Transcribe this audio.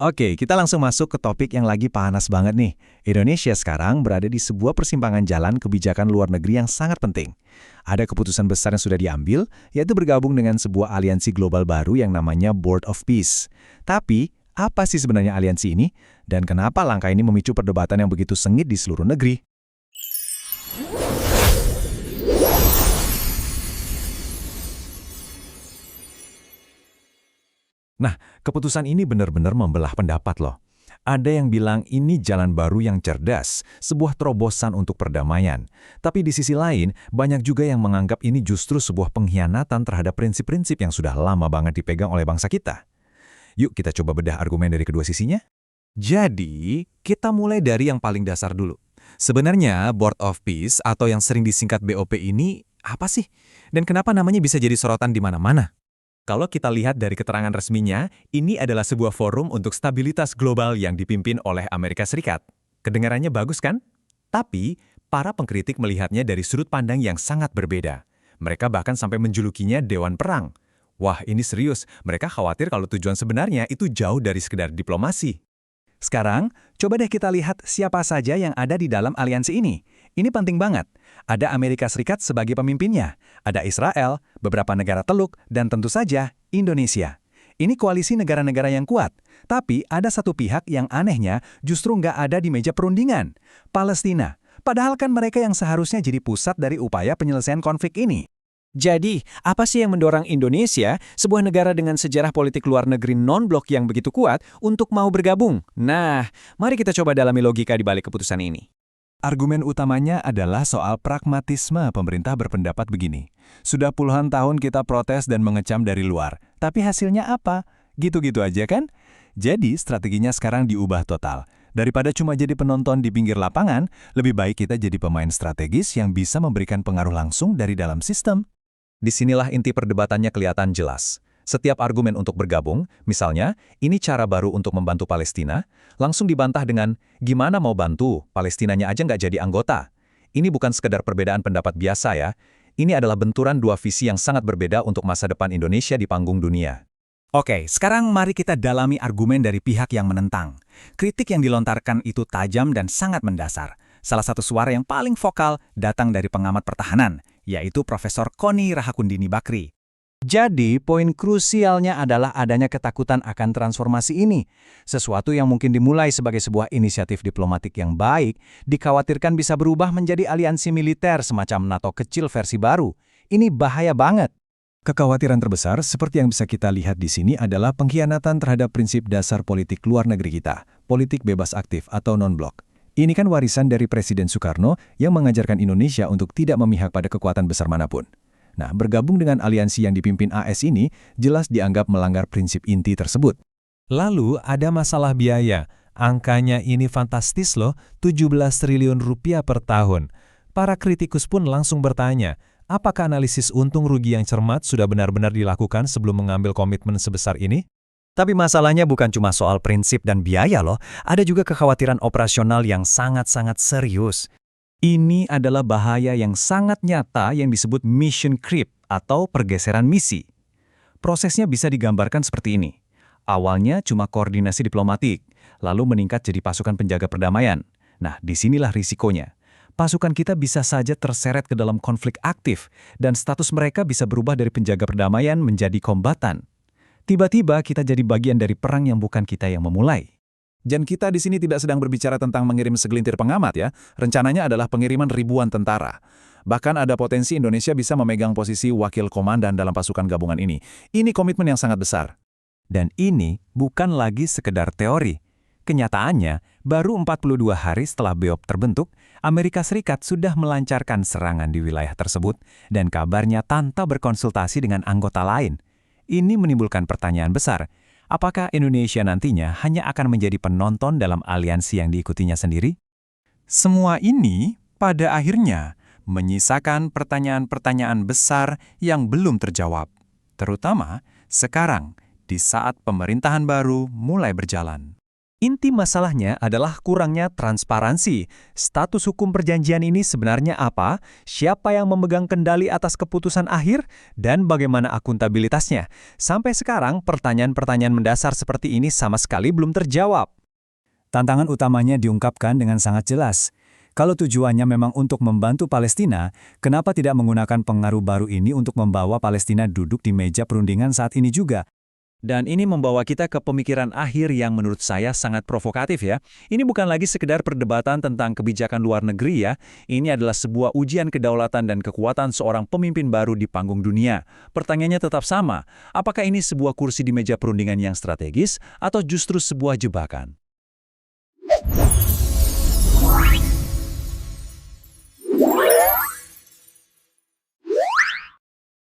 Oke, kita langsung masuk ke topik yang lagi panas banget nih. Indonesia sekarang berada di sebuah persimpangan jalan kebijakan luar negeri yang sangat penting. Ada keputusan besar yang sudah diambil, yaitu bergabung dengan sebuah aliansi global baru yang namanya Board of Peace. Tapi, apa sih sebenarnya aliansi ini? Dan kenapa langkah ini memicu perdebatan yang begitu sengit di seluruh negeri? Nah, keputusan ini benar-benar membelah pendapat loh. Ada yang bilang ini jalan baru yang cerdas, sebuah terobosan untuk perdamaian. Tapi di sisi lain, banyak juga yang menganggap ini justru sebuah pengkhianatan terhadap prinsip-prinsip yang sudah lama banget dipegang oleh bangsa kita. Yuk kita coba bedah argumen dari kedua sisinya. Jadi, kita mulai dari yang paling dasar dulu. Sebenarnya, Board of Peace atau yang sering disingkat BOP ini apa sih? Dan kenapa namanya bisa jadi sorotan di mana-mana? Kalau kita lihat dari keterangan resminya, ini adalah sebuah forum untuk stabilitas global yang dipimpin oleh Amerika Serikat. Kedengarannya bagus kan? Tapi, para pengkritik melihatnya dari sudut pandang yang sangat berbeda. Mereka bahkan sampai menjulukinya Dewan Perang. Wah, ini serius. Mereka khawatir kalau tujuan sebenarnya itu jauh dari sekedar diplomasi. Sekarang, coba deh kita lihat siapa saja yang ada di dalam aliansi ini. Ini penting banget. Ada Amerika Serikat sebagai pemimpinnya, ada Israel, beberapa negara Teluk, dan tentu saja Indonesia. Ini koalisi negara-negara yang kuat. Tapi ada satu pihak yang anehnya justru nggak ada di meja perundingan, Palestina. Padahal kan mereka yang seharusnya jadi pusat dari upaya penyelesaian konflik ini. Jadi, apa sih yang mendorong Indonesia, sebuah negara dengan sejarah politik luar negeri non-blok yang begitu kuat, untuk mau bergabung? Nah, mari kita coba dalami logika di balik keputusan ini. Argumen utamanya adalah soal pragmatisme. Pemerintah berpendapat begini. Sudah puluhan tahun kita protes dan mengecam dari luar, tapi hasilnya apa? Gitu-gitu aja kan? Jadi, strateginya sekarang diubah total. Daripada cuma jadi penonton di pinggir lapangan, lebih baik kita jadi pemain strategis yang bisa memberikan pengaruh langsung dari dalam sistem. Disinilah inti perdebatannya kelihatan jelas. Setiap argumen untuk bergabung, misalnya, ini cara baru untuk membantu Palestina, langsung dibantah dengan, gimana mau bantu, Palestinanya aja nggak jadi anggota. Ini bukan sekedar perbedaan pendapat biasa ya, ini adalah benturan dua visi yang sangat berbeda untuk masa depan Indonesia di panggung dunia. Oke, sekarang mari kita dalami argumen dari pihak yang menentang. Kritik yang dilontarkan itu tajam dan sangat mendasar. Salah satu suara yang paling vokal datang dari pengamat pertahanan, yaitu Profesor Koni Rahakundini Bakri. Jadi, poin krusialnya adalah adanya ketakutan akan transformasi ini. Sesuatu yang mungkin dimulai sebagai sebuah inisiatif diplomatik yang baik, dikhawatirkan bisa berubah menjadi aliansi militer semacam NATO kecil versi baru. Ini bahaya banget. Kekhawatiran terbesar, seperti yang bisa kita lihat di sini, adalah pengkhianatan terhadap prinsip dasar politik luar negeri kita, politik bebas aktif atau non-blok. Ini kan warisan dari Presiden Soekarno yang mengajarkan Indonesia untuk tidak memihak pada kekuatan besar manapun. Nah, bergabung dengan aliansi yang dipimpin AS ini jelas dianggap melanggar prinsip inti tersebut. Lalu ada masalah biaya. Angkanya ini fantastis loh, 17 triliun rupiah per tahun. Para kritikus pun langsung bertanya, apakah analisis untung rugi yang cermat sudah benar-benar dilakukan sebelum mengambil komitmen sebesar ini? Tapi masalahnya bukan cuma soal prinsip dan biaya loh, ada juga kekhawatiran operasional yang sangat-sangat serius. Ini adalah bahaya yang sangat nyata yang disebut mission creep atau pergeseran misi. Prosesnya bisa digambarkan seperti ini. Awalnya cuma koordinasi diplomatik, lalu meningkat jadi pasukan penjaga perdamaian. Nah, disinilah risikonya. Pasukan kita bisa saja terseret ke dalam konflik aktif, dan status mereka bisa berubah dari penjaga perdamaian menjadi kombatan. Tiba-tiba kita jadi bagian dari perang yang bukan kita yang memulai. Dan kita di sini tidak sedang berbicara tentang mengirim segelintir pengamat ya. Rencananya adalah pengiriman ribuan tentara. Bahkan ada potensi Indonesia bisa memegang posisi wakil komandan dalam pasukan gabungan ini. Ini komitmen yang sangat besar. Dan ini bukan lagi sekedar teori. Kenyataannya, baru 42 hari setelah BOP terbentuk, Amerika Serikat sudah melancarkan serangan di wilayah tersebut dan kabarnya tanpa berkonsultasi dengan anggota lain. Ini menimbulkan pertanyaan besar, apakah Indonesia nantinya hanya akan menjadi penonton dalam aliansi yang diikutinya sendiri? Semua ini pada akhirnya menyisakan pertanyaan-pertanyaan besar yang belum terjawab, terutama sekarang di saat pemerintahan baru mulai berjalan. Inti masalahnya adalah kurangnya transparansi. Status hukum perjanjian ini sebenarnya apa? Siapa yang memegang kendali atas keputusan akhir? Dan bagaimana akuntabilitasnya? Sampai sekarang, pertanyaan-pertanyaan mendasar seperti ini sama sekali belum terjawab. Tantangan utamanya diungkapkan dengan sangat jelas. Kalau tujuannya memang untuk membantu Palestina, kenapa tidak menggunakan pengaruh baru ini untuk membawa Palestina duduk di meja perundingan saat ini juga? Dan ini membawa kita ke pemikiran akhir yang menurut saya sangat provokatif ya. Ini bukan lagi sekedar perdebatan tentang kebijakan luar negeri ya. Ini adalah sebuah ujian kedaulatan dan kekuatan seorang pemimpin baru di panggung dunia. Pertanyaannya tetap sama, apakah ini sebuah kursi di meja perundingan yang strategis atau justru sebuah jebakan?